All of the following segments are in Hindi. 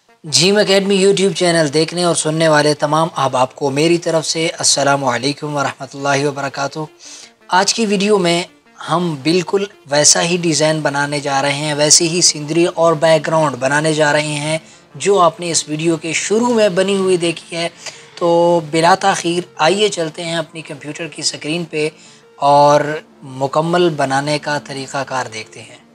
जिम एकेडमी यूट्यूब चैनल देखने और सुनने वाले तमाम अहबाब को मेरी तरफ से अस्सलामु अलैकुम वरहमतुल्लाहि वबरकातुहू। आज की वीडियो में हम बिल्कुल वैसा ही डिज़ाइन बनाने जा रहे हैं, वैसी ही सीनरी और बैकग्राउंड बनाने जा रहे हैं जो आपने इस वीडियो के शुरू में बनी हुई देखी है। तो बिला ताख़ीर आइए चलते हैं अपनी कंप्यूटर की स्क्रीन पे और मुकम्मल बनाने का तरीक़ाकार देखते हैं।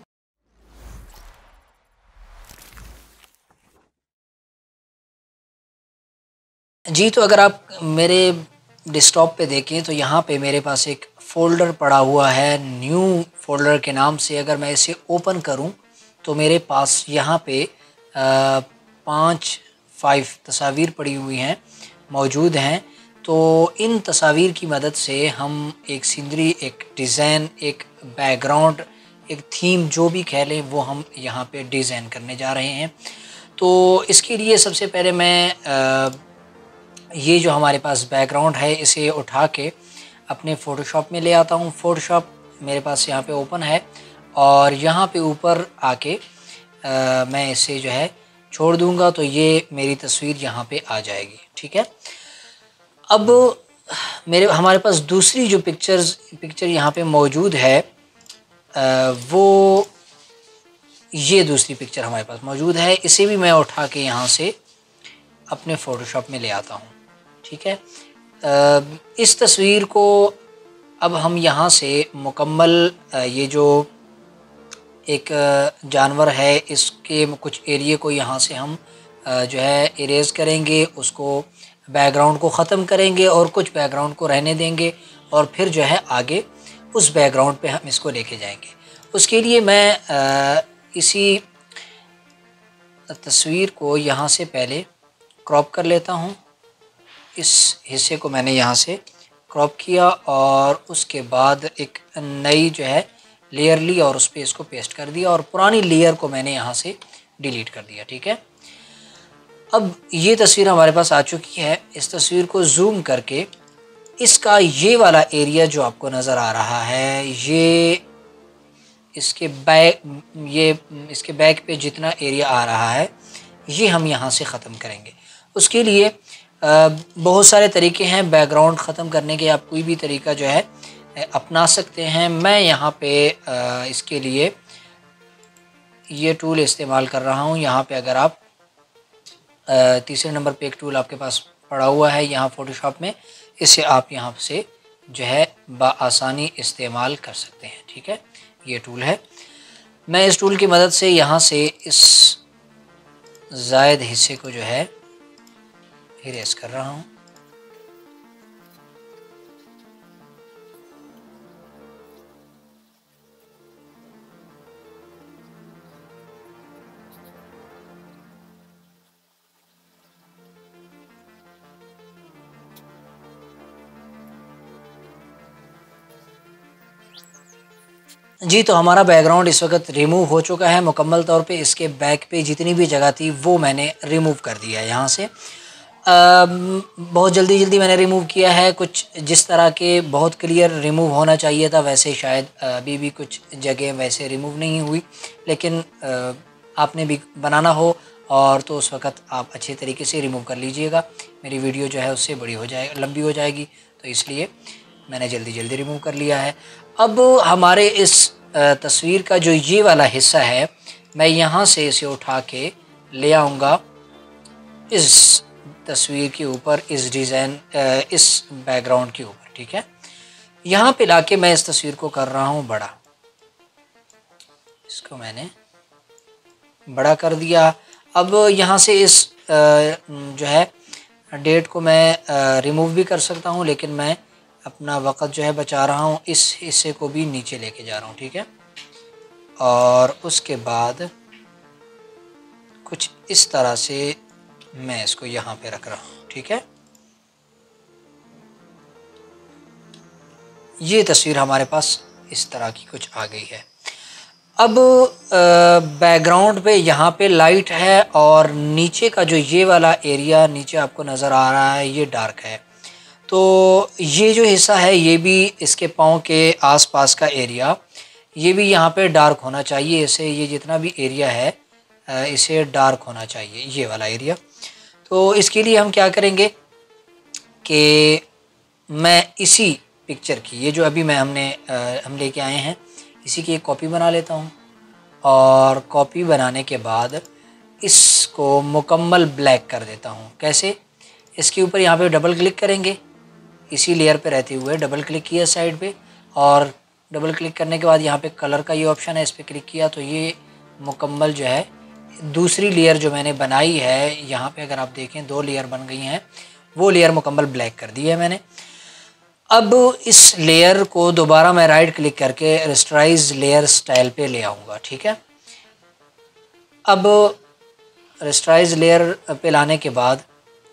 जी, तो अगर आप मेरे डेस्कटॉप पे देखें तो यहाँ पे मेरे पास एक फ़ोल्डर पड़ा हुआ है न्यू फ़ोल्डर के नाम से। अगर मैं इसे ओपन करूँ तो मेरे पास यहाँ पे 5 तस्वीर पड़ी हुई हैं, मौजूद हैं। तो इन तस्वीर की मदद से हम एक सीनरी, एक डिज़ाइन, एक बैकग्राउंड, एक थीम जो भी कह लें वो हम यहाँ पे डिज़ाइन करने जा रहे हैं। तो इसके लिए सबसे पहले मैं ये जो हमारे पास बैकग्राउंड है इसे उठा के अपने फ़ोटोशॉप में ले आता हूँ। फ़ोटोशॉप मेरे पास यहाँ पे ओपन है और यहाँ पे ऊपर आके मैं इसे जो है छोड़ दूँगा तो ये मेरी तस्वीर यहाँ पे आ जाएगी। ठीक है। अब हमारे पास दूसरी जो पिक्चर यहाँ पे मौजूद है वो ये दूसरी पिक्चर हमारे पास मौजूद है। इसे भी मैं उठा के यहाँ से अपने फ़ोटोशॉप में ले आता हूँ। ठीक है। इस तस्वीर को अब हम यहाँ से मुकम्मल ये जो एक जानवर है इसके कुछ एरिया को यहाँ से हम जो है इरेज करेंगे, उसको बैकग्राउंड को ख़त्म करेंगे और कुछ बैकग्राउंड को रहने देंगे और फिर जो है आगे उस बैकग्राउंड पे हम इसको लेके जाएंगे। उसके लिए मैं इसी तस्वीर को यहाँ से पहले क्रॉप कर लेता हूँ। इस हिस्से को मैंने यहाँ से क्रॉप किया और उसके बाद एक नई जो है लेयर ली और उस पर इसको पेस्ट कर दिया और पुरानी लेयर को मैंने यहाँ से डिलीट कर दिया। ठीक है। अब ये तस्वीर हमारे पास आ चुकी है। इस तस्वीर को जूम करके इसका ये वाला एरिया जो आपको नज़र आ रहा है ये इसके बैक पे जितना एरिया आ रहा है ये हम यहाँ से ख़त्म करेंगे। उसके लिए बहुत सारे तरीके हैं बैकग्राउंड ख़त्म करने के। आप कोई भी तरीका जो है अपना सकते हैं। मैं यहाँ पे इसके लिए ये टूल इस्तेमाल कर रहा हूँ। यहाँ पे अगर आप तीसरे नंबर पे एक टूल आपके पास पड़ा हुआ है यहाँ फ़ोटोशॉप में, इसे आप यहाँ से जो है बआसानी इस्तेमाल कर सकते हैं। ठीक है। ये टूल है। मैं इस टूल की मदद से यहाँ से इस ज़ायद हिस्से को जो है इरेज कर रहा हूँ। जी, तो हमारा बैकग्राउंड इस वक्त रिमूव हो चुका है मुकम्मल तौर पे। इसके बैक पे जितनी भी जगह थी वो मैंने रिमूव कर दिया है यहाँ से। बहुत जल्दी मैंने रिमूव किया है। कुछ जिस तरह के बहुत क्लियर रिमूव होना चाहिए था वैसे शायद अभी भी कुछ जगह वैसे रिमूव नहीं हुई, लेकिन आपने भी बनाना हो और तो उस वक़्त आप अच्छे तरीके से रिमूव कर लीजिएगा। मेरी वीडियो जो है उससे बड़ी हो जाए लंबी हो जाएगी, तो इसलिए मैंने जल्दी रिमूव कर लिया है। अब हमारे इस तस्वीर का जो ये वाला हिस्सा है मैं यहाँ से इसे उठा के ले आऊँगा इस तस्वीर के ऊपर, इस डिज़ाइन इस बैकग्राउंड के ऊपर। ठीक है। यहाँ पे लाके मैं इस तस्वीर को कर रहा हूँ बड़ा। इसको मैंने बड़ा कर दिया। अब यहाँ से इस जो है डेट को मैं रिमूव भी कर सकता हूँ, लेकिन मैं अपना वक़्त जो है बचा रहा हूँ। इस हिस्से को भी नीचे लेके जा रहा हूँ। ठीक है। और उसके बाद कुछ इस तरह से मैं इसको यहाँ पे रख रहा हूँ। ठीक है। ये तस्वीर हमारे पास इस तरह की कुछ आ गई है। अब बैकग्राउंड पे यहाँ पे लाइट है और नीचे का जो ये वाला एरिया नीचे आपको नज़र आ रहा है ये डार्क है। तो ये जो हिस्सा है ये भी इसके पाँव के आसपास का एरिया ये भी यहाँ पे डार्क होना चाहिए। इसे ये जितना भी एरिया है इसे डार्क होना चाहिए, ये वाला एरिया। तो इसके लिए हम क्या करेंगे कि मैं इसी पिक्चर की, ये जो अभी हम लेके आए हैं, इसी की एक कॉपी बना लेता हूँ। और कॉपी बनाने के बाद इसको मुकम्मल ब्लैक कर देता हूँ। कैसे? इसके ऊपर यहाँ पे डबल क्लिक करेंगे, इसी लेयर पे रहते हुए डबल क्लिक किया साइड पे, और डबल क्लिक करने के बाद यहाँ पे कलर का ये ऑप्शन है, इस पर क्लिक किया तो ये मुकम्मल जो है दूसरी लेयर जो मैंने बनाई है, यहाँ पे अगर आप देखें 2 लेयर बन गई हैं, वो लेयर मुकम्मल ब्लैक कर दी है मैंने। अब इस लेयर को दोबारा मैं राइट क्लिक करके रेस्टराइज लेयर स्टाइल पे ले आऊँगा। ठीक है, अब रेस्टराइज लेयर पे लाने के बाद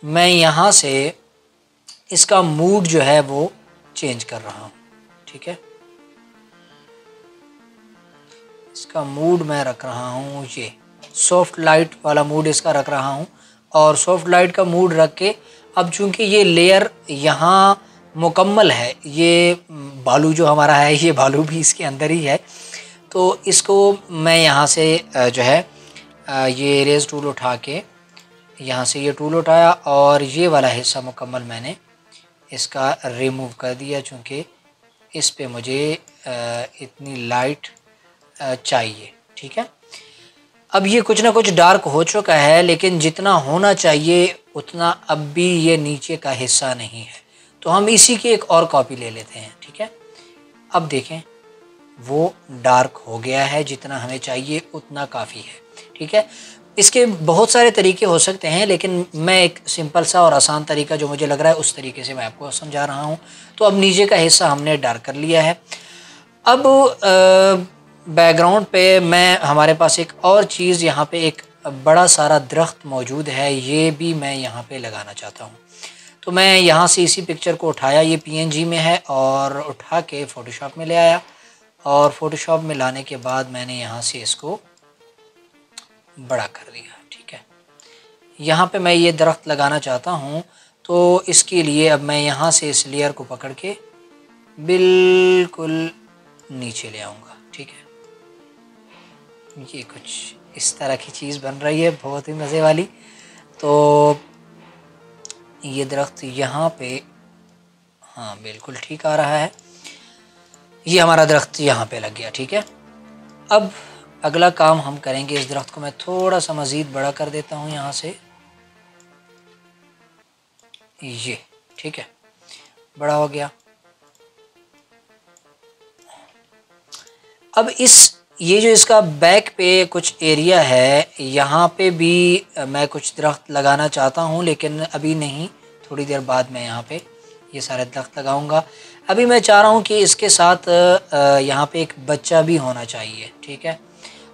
मैं यहाँ से इसका मूड जो है वो चेंज कर रहा हूँ। ठीक है, इसका मूड मैं रख रहा हूँ, ये सॉफ्ट लाइट वाला मूड इसका रख रहा हूँ। और सॉफ्ट लाइट का मूड रख के अब चूंकि ये लेयर यहाँ मुकम्मल है, ये बालू जो हमारा है, ये बालू भी इसके अंदर ही है, तो इसको मैं यहाँ से जो है ये इरेज टूल उठा के यहाँ से ये टूल उठाया और ये वाला हिस्सा मुकम्मल मैंने इसका रिमूव कर दिया, चूँकि इस पे मुझे इतनी लाइट चाहिए। ठीक है, अब ये कुछ ना कुछ डार्क हो चुका है, लेकिन जितना होना चाहिए उतना अब भी ये नीचे का हिस्सा नहीं है, तो हम इसी की एक और कॉपी ले लेते हैं। ठीक है, अब देखें वो डार्क हो गया है, जितना हमें चाहिए उतना काफ़ी है। ठीक है, इसके बहुत सारे तरीके हो सकते हैं, लेकिन मैं एक सिंपल सा और आसान तरीका जो मुझे लग रहा है उस तरीके से मैं आपको समझा रहा हूँ। तो अब नीचे का हिस्सा हमने डार्क कर लिया है। अब बैकग्राउंड पे हमारे पास एक और चीज़, यहाँ पे एक बड़ा सारा दरख्त मौजूद है, ये भी मैं यहाँ पे लगाना चाहता हूँ। तो मैं यहाँ से इसी पिक्चर को उठाया, ये PNG में है, और उठा के फ़ोटोशॉप में ले आया, और फ़ोटोशॉप में लाने के बाद मैंने यहाँ से इसको बड़ा कर दिया। ठीक है, यहाँ पे मैं ये दरख्त लगाना चाहता हूँ, तो इसके लिए अब मैं यहाँ से इस लेयर को पकड़ के बिल्कुल नीचे ले आऊँगा। ठीक है, ये कुछ इस तरह की चीज़ बन रही है, बहुत ही मज़े वाली। तो ये दरख्त यहाँ पे, हाँ बिल्कुल ठीक आ रहा है, ये हमारा दरख्त यहाँ पे लग गया। ठीक है, अब अगला काम हम करेंगे, इस दरख्त को मैं थोड़ा सा मज़ीद बड़ा कर देता हूँ यहाँ से, ये ठीक है, बड़ा हो गया। अब ये जो इसका बैक पे कुछ एरिया है, यहाँ पे भी मैं कुछ दरख्त लगाना चाहता हूँ, लेकिन अभी नहीं, थोड़ी देर बाद मैं यहाँ पे ये सारे दरख्त लगाऊंगा। अभी मैं चाह रहा हूँ कि इसके साथ यहाँ पे एक बच्चा भी होना चाहिए। ठीक है,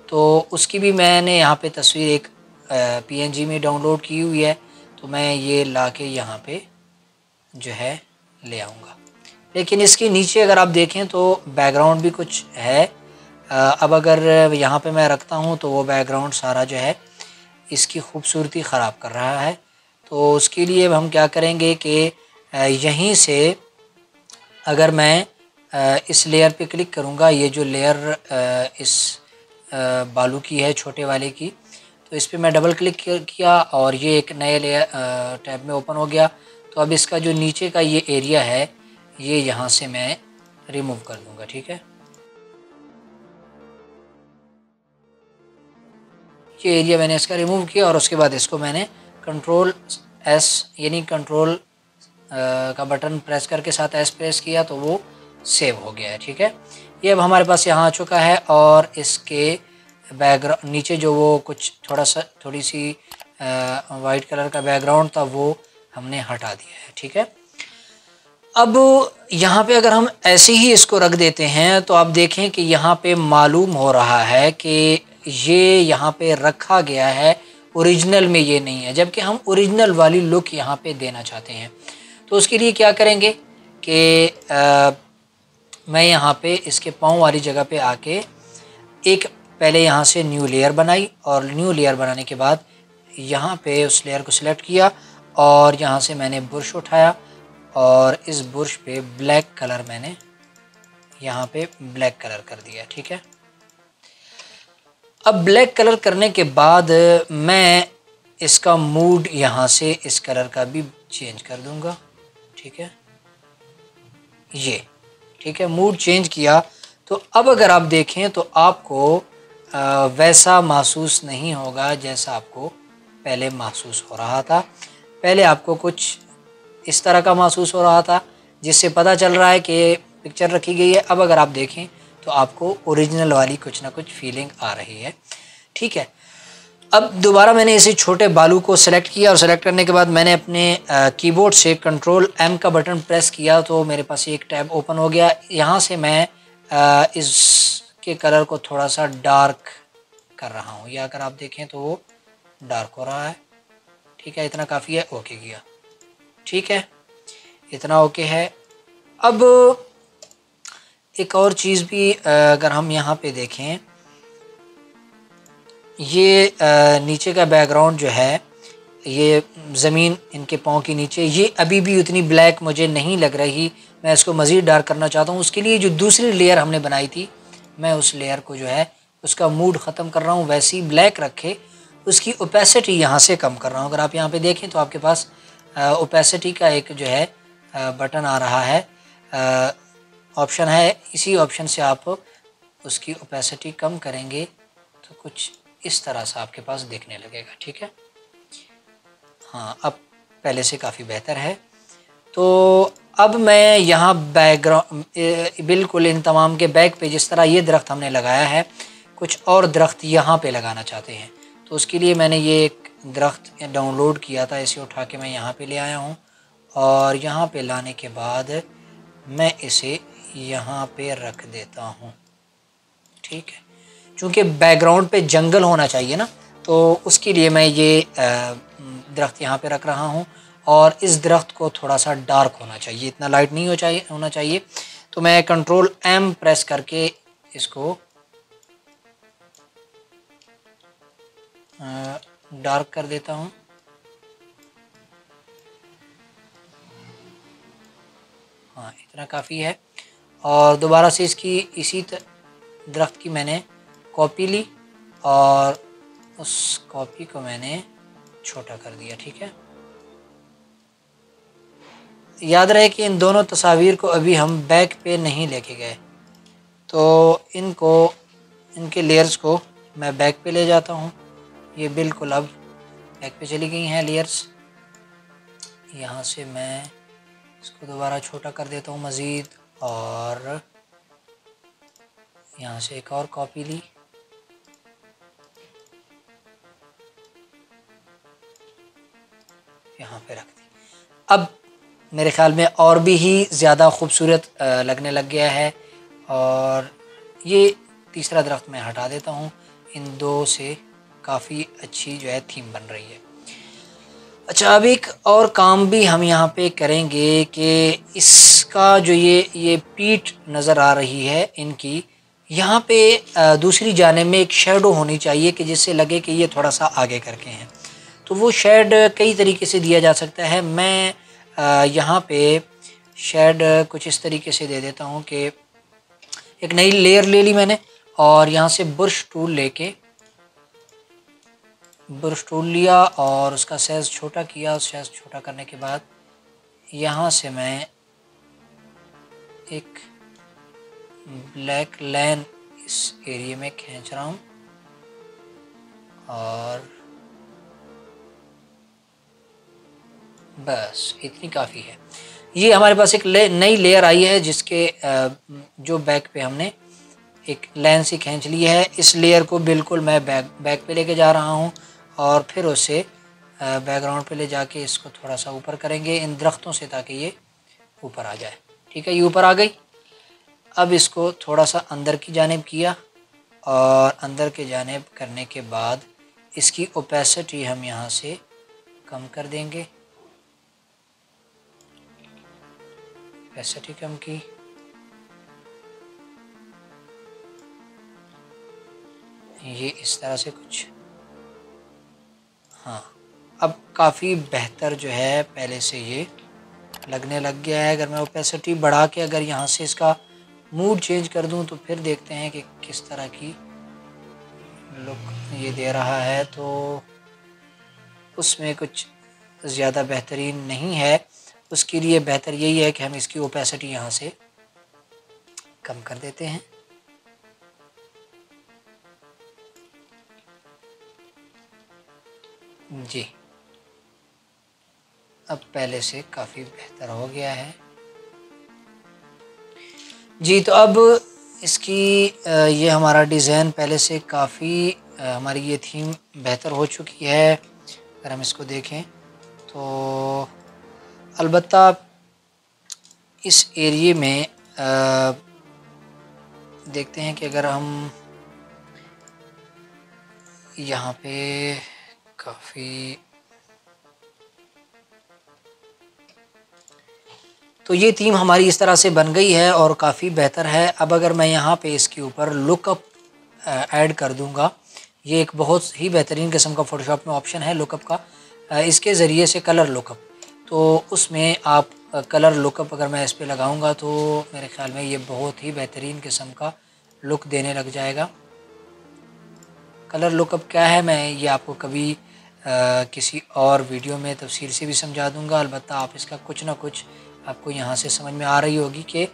तो उसकी भी मैंने यहाँ पे तस्वीर एक PNG में डाउनलोड की हुई है, तो मैं ये ला के यहाँ पे जो है ले आऊँगा। लेकिन इसके नीचे अगर आप देखें तो बैकग्राउंड भी कुछ है। अब अगर यहाँ पे मैं रखता हूँ तो वो बैकग्राउंड सारा जो है इसकी खूबसूरती ख़राब कर रहा है। तो उसके लिए हम क्या करेंगे कि यहीं से अगर मैं इस लेयर पे क्लिक करूँगा, ये जो लेयर इस बालू की है, छोटे वाले की, तो इस पे मैं डबल क्लिक किया और ये एक नए लेयर टैब में ओपन हो गया। तो अब इसका जो नीचे का ये एरिया है, ये यहाँ से मैं रिमूव कर दूँगा। ठीक है, ये एरिया मैंने इसका रिमूव किया और उसके बाद इसको मैंने Ctrl+S यानी कंट्रोल का बटन प्रेस करके साथ S प्रेस किया तो वो सेव हो गया है। ठीक है, ये अब हमारे पास यहाँ आ चुका है और इसके बैकग्राउंड नीचे जो वो कुछ थोड़ी सी वाइट कलर का बैकग्राउंड था वो हमने हटा दिया है। ठीक है, अब यहाँ पे अगर हम ऐसे ही इसको रख देते हैं तो आप देखें कि यहाँ पे मालूम हो रहा है कि ये यहाँ पे रखा गया है, ओरिजिनल में ये नहीं है, जबकि हम ओरिजिनल वाली लुक यहाँ पे देना चाहते हैं। तो उसके लिए क्या करेंगे कि मैं यहाँ पे इसके पाँव वाली जगह पे आके एक पहले यहाँ से न्यू लेयर बनाई, और न्यू लेयर बनाने के बाद यहाँ पे उस लेयर को सिलेक्ट किया और यहाँ से मैंने ब्रश उठाया और इस ब्रश पे ब्लैक कलर मैंने यहाँ पे ब्लैक कलर कर दिया। ठीक है, अब ब्लैक कलर करने के बाद मैं इसका मूड यहाँ से इस कलर का भी चेंज कर दूँगा, ठीक है, ये ठीक है, मूड चेंज किया। तो अब अगर आप देखें तो आपको वैसा महसूस नहीं होगा जैसा आपको पहले महसूस हो रहा था। पहले आपको कुछ इस तरह का महसूस हो रहा था, जिससे पता चल रहा है कि पिक्चर रखी गई है। अब अगर आप देखें तो आपको ओरिजिनल वाली कुछ ना कुछ फीलिंग आ रही है, ठीक है। अब दोबारा मैंने इसी छोटे बालू को सेलेक्ट किया और सेलेक्ट करने के बाद मैंने अपने कीबोर्ड से कंट्रोल एम का बटन प्रेस किया तो मेरे पास एक टैब ओपन हो गया। यहाँ से मैं इसके कलर को थोड़ा सा डार्क कर रहा हूँ, या अगर आप देखें तो वो डार्क हो रहा है, ठीक है, इतना काफ़ी है। ओके किया, ठीक है, इतना ओके है। अब एक और चीज़ भी अगर हम यहाँ पे देखें, ये नीचे का बैकग्राउंड जो है, ये ज़मीन इनके पाँव के नीचे, ये अभी भी उतनी ब्लैक मुझे नहीं लग रही। मैं इसको मज़ीद डार्क करना चाहता हूँ। उसके लिए जो दूसरी लेयर हमने बनाई थी, मैं उस लेयर को जो है उसका मूड ख़त्म कर रहा हूँ, वैसी ब्लैक रखे, उसकी ओपेसिटी यहाँ से कम कर रहा हूँ। अगर आप यहाँ पे देखें तो आपके पास ओपेसिटी का एक जो है बटन आ रहा है, ऑप्शन है। इसी ऑप्शन से आप उसकी ओपेसिटी कम करेंगे तो कुछ इस तरह से आपके पास दिखने लगेगा, ठीक है। हाँ, अब पहले से काफ़ी बेहतर है। तो अब मैं यहाँ बैकग्राउंड बिल्कुल इन तमाम के बैक पे जिस तरह ये दरख्त हमने लगाया है, कुछ और दरख्त यहाँ पे लगाना चाहते हैं। तो उसके लिए मैंने ये एक दरख्त डाउनलोड किया था, इसे उठा के मैं यहाँ पे ले आया हूँ और यहाँ पे लाने के बाद मैं इसे यहाँ पे रख देता हूँ, ठीक है। चूँकि बैकग्राउंड पे जंगल होना चाहिए ना, तो उसके लिए मैं ये दरख्त यहाँ पे रख रहा हूँ और इस दरख्त को थोड़ा सा डार्क होना चाहिए, इतना लाइट नहीं होना चाहिए। तो मैं कंट्रोल एम प्रेस करके इसको डार्क कर देता हूँ। हाँ, इतना काफ़ी है। और दोबारा से इसकी इसी दरख्त की मैंने कॉपी ली और उस कॉपी को मैंने छोटा कर दिया, ठीक है। याद रहे कि इन दोनों तस्वीर को अभी हम बैक पे नहीं लेके गए, तो इनके लेयर्स को मैं बैक पे ले जाता हूँ। ये बिल्कुल अब बैक पे चली गई हैं लेयर्स। यहाँ से मैं इसको दोबारा छोटा कर देता हूँ मज़ीद और यहाँ से एक और कॉपी ली, यहाँ पे रख दी। अब मेरे ख़्याल में और भी ही ज़्यादा खूबसूरत लगने लग गया है। और ये तीसरा दरख्त मैं हटा देता हूँ। इन दो से काफ़ी अच्छी जो है थीम बन रही है। अच्छा, अब एक और काम भी हम यहाँ पे करेंगे कि इसका जो ये पीठ नज़र आ रही है इनकी, यहाँ पे दूसरी जानिब में एक शेडो होनी चाहिए कि जिससे लगे कि ये थोड़ा सा आगे करके हैं। तो वो शेड कई तरीके से दिया जा सकता है। मैं यहाँ पे शेड कुछ इस तरीके से दे देता हूँ कि एक नई लेयर ले ली मैंने और यहाँ से ब्रश टूल लिया और उसका साइज़ छोटा किया। साइज़ छोटा करने के बाद यहाँ से मैं एक ब्लैक लाइन इस एरिया में खींच रहा हूँ और बस इतनी काफ़ी है। ये हमारे पास एक नई लेयर आई है जिसके जो बैक पे हमने एक लाइन सी खींच ली है। इस लेयर को बिल्कुल मैं बैक पे लेके जा रहा हूँ और फिर उसे बैकग्राउंड पे ले जाके इसको थोड़ा सा ऊपर करेंगे इन दरख्तों से, ताकि ये ऊपर आ जाए, ठीक है। ये ऊपर आ गई। अब इसको थोड़ा सा अंदर की जानिब किया और अंदर के जानिब करने के बाद इसकी ओपेसिटी हम यहाँ से कम कर देंगे। ओपेसिटी कम की, ये इस तरह से कुछ, हाँ, अब काफ़ी बेहतर जो है पहले से ये लगने लग गया है। अगर मैं ओपेसिटी बढ़ा के अगर यहाँ से इसका मूड चेंज कर दूँ तो फिर देखते हैं कि किस तरह की लुक ये दे रहा है, तो उसमें कुछ ज़्यादा बेहतरीन नहीं है। उसके लिए बेहतर यही है कि हम इसकी ओपेसिटी यहाँ से कम कर देते हैं। जी, अब पहले से काफ़ी बेहतर हो गया है। जी, तो अब इसकी ये हमारा डिज़ाइन पहले से काफ़ी हमारी ये थीम बेहतर हो चुकी है। अगर हम इसको देखें तो अलबत्ता इस एरिए में देखते हैं कि अगर हम यहाँ पे काफ़ी, तो ये थीम हमारी इस तरह से बन गई है और काफ़ी बेहतर है। अब अगर मैं यहाँ पे इसके ऊपर लुकअप ऐड कर दूँगा, ये एक बहुत ही बेहतरीन किस्म का फ़ोटोशॉप में ऑप्शन है लुकअप का। इसके ज़रिए से कलर लुकअप, तो उसमें आप कलर लुकअप अगर मैं इस पे लगाऊंगा तो मेरे ख़्याल में ये बहुत ही बेहतरीन किस्म का लुक देने लग जाएगा। कलर लुकअप क्या है, मैं ये आपको कभी किसी और वीडियो में तफसील से भी समझा दूंगा। अलबत्ता आप इसका कुछ ना कुछ आपको यहाँ से समझ में आ रही होगी कि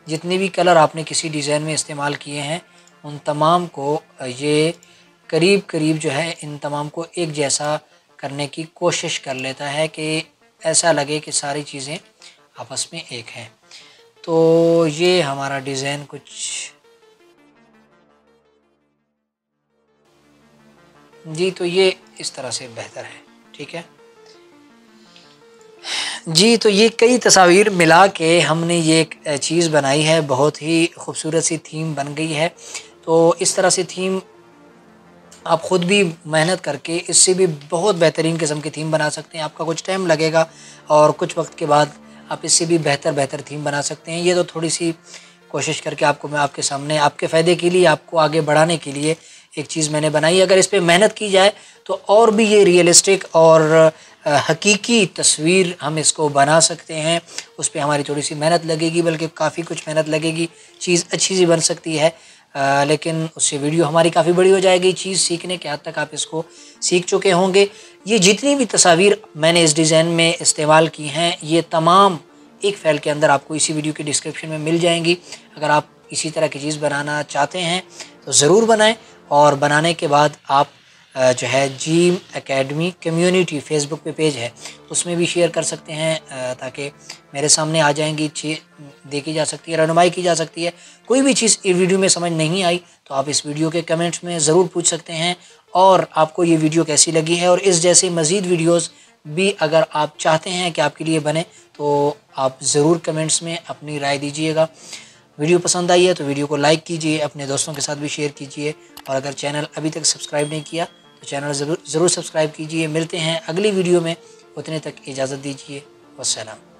जितने भी कलर आपने किसी डिज़ाइन में इस्तेमाल किए हैं उन तमाम को ये करीब करीब जो है इन तमाम को एक जैसा करने की कोशिश कर लेता है कि ऐसा लगे कि सारी चीज़ें आपस में एक हैं। तो ये हमारा डिज़ाइन कुछ, जी, तो ये इस तरह से बेहतर है। ठीक है जी, तो ये कई तस्वीर मिला के हमने ये एक चीज़ बनाई है, बहुत ही खूबसूरत सी थीम बन गई है। तो इस तरह से थीम आप ख़ुद भी मेहनत करके इससे भी बहुत बेहतरीन किस्म की थीम बना सकते हैं। आपका कुछ टाइम लगेगा और कुछ वक्त के बाद आप इससे भी बेहतर थीम बना सकते हैं। ये तो थोड़ी सी कोशिश करके आपको मैं आपके सामने आपके फ़ायदे के लिए, आपको आगे बढ़ाने के लिए एक चीज़ मैंने बनाई। अगर इस पे मेहनत की जाए तो और भी ये रियलिस्टिक और हकीकी तस्वीर हम इसको बना सकते हैं। उस पे हमारी थोड़ी सी मेहनत लगेगी, बल्कि काफ़ी कुछ मेहनत लगेगी, चीज़ अच्छी सी बन सकती है। लेकिन उससे वीडियो हमारी काफ़ी बड़ी हो जाएगी। चीज़ सीखने के हद तक आप इसको सीख चुके होंगे। ये जितनी भी तस्वीर मैंने इस डिज़ाइन में इस्तेमाल की हैं, ये तमाम एक फ़ाइल के अंदर आपको इसी वीडियो के डिस्क्रिप्शन में मिल जाएंगी। अगर आप इसी तरह की चीज़ बनाना चाहते हैं तो ज़रूर बनाएं, और बनाने के बाद आप जो है जीम एकेडमी कम्युनिटी फेसबुक पे पेज है उसमें भी शेयर कर सकते हैं, ताकि मेरे सामने आ जाएंगी, देखी जा सकती है, रहनुमाई की जा सकती है। कोई भी चीज़ इस वीडियो में समझ नहीं आई तो आप इस वीडियो के कमेंट्स में ज़रूर पूछ सकते हैं, और आपको ये वीडियो कैसी लगी है, और इस जैसे मज़ीद वीडियोज़ भी अगर आप चाहते हैं कि आपके लिए बने तो आप ज़रूर कमेंट्स में अपनी राय दीजिएगा। वीडियो पसंद आई है तो वीडियो को लाइक कीजिए, अपने दोस्तों के साथ भी शेयर कीजिए, और अगर चैनल अभी तक सब्सक्राइब नहीं किया तो चैनल ज़रूर सब्सक्राइब कीजिए। मिलते हैं अगली वीडियो में, उतने तक इजाज़त दीजिए। वस्सलाम।